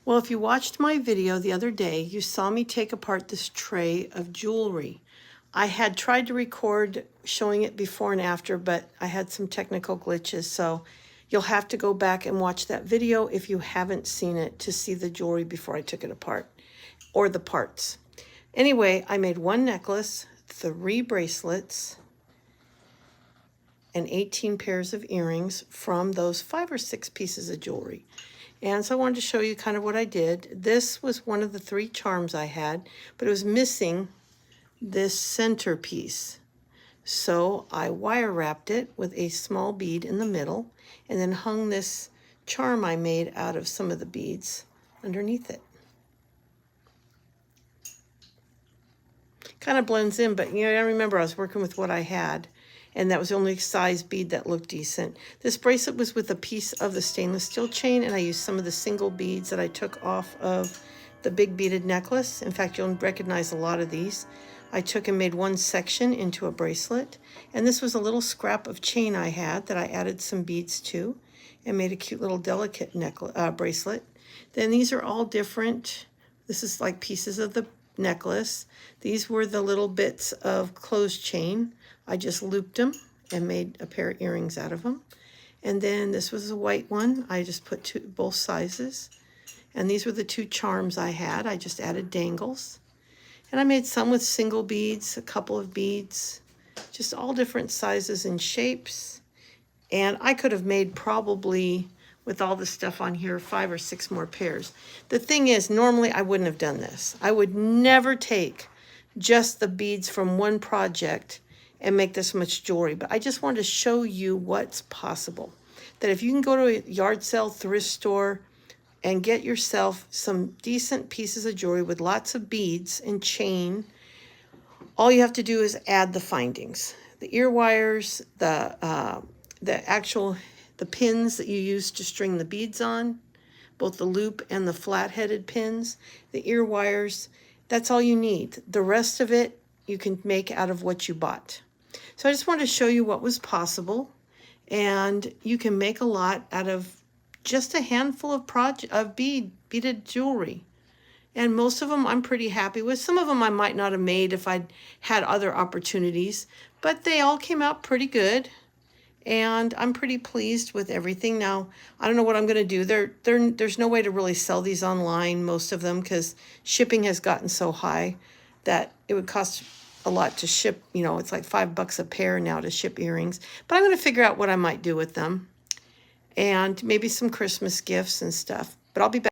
Well, if you watched my video the other day, you saw me take apart this tray of jewelry. I had tried to record showing it before and after, but I had some technical glitches, so you'll have to go back and watch that video if you haven't seen it to see the jewelry before I took it apart, or the parts. Anyway, I made one necklace, 3 bracelets, and 18 pairs of earrings from those 5 or 6 pieces of jewelry. And so I wanted to show you kind of what I did. This was one of the 3 charms I had, but it was missing this centerpiece. So I wire wrapped it with a small bead in the middle and then hung this charm I made out of some of the beads underneath it. Kind of blends in, but I remember I was working with what I had, and that was the only size bead that looked decent. This bracelet was with a piece of the stainless steel chain, and I used some of the single beads that I took off of the big beaded necklace. In fact, you'll recognize a lot of these. I took and made one section into a bracelet, and this was a little scrap of chain I had that I added some beads to and made a cute little delicate bracelet. Then these are all different. This is like pieces of the necklace. These were the little bits of clothes chain. I just looped them and made a pair of earrings out of them. And then this was a white one. I just put both sizes. And these were the 2 charms I had. I just added dangles. And I made some with single beads, a couple of beads, just all different sizes and shapes. And I could have made probably, with all the stuff on here, 5 or 6 more pairs. The thing is, normally I wouldn't have done this. I would never take just the beads from one project and make this much jewelry, but I just wanted to show you what's possible. That if you can go to a yard sale, thrift store, and get yourself some decent pieces of jewelry with lots of beads and chain, all you have to do is add the findings. The ear wires, the pins that you use to string the beads on, both the loop and the flat-headed pins, the ear wires, that's all you need. The rest of it you can make out of what you bought. So I just wanted to show you what was possible, and you can make a lot out of just a handful of beaded jewelry. And most of them I'm pretty happy with. Some of them I might not have made if I'd had other opportunities, but they all came out pretty good. And I'm pretty pleased with everything. Now, I don't know what I'm going to do. There's no way to really sell these online, most of them, because shipping has gotten so high that it would cost a lot to ship. It's like $5 a pair now to ship earrings. But I'm going to figure out what I might do with them. And maybe some Christmas gifts and stuff. But I'll be back.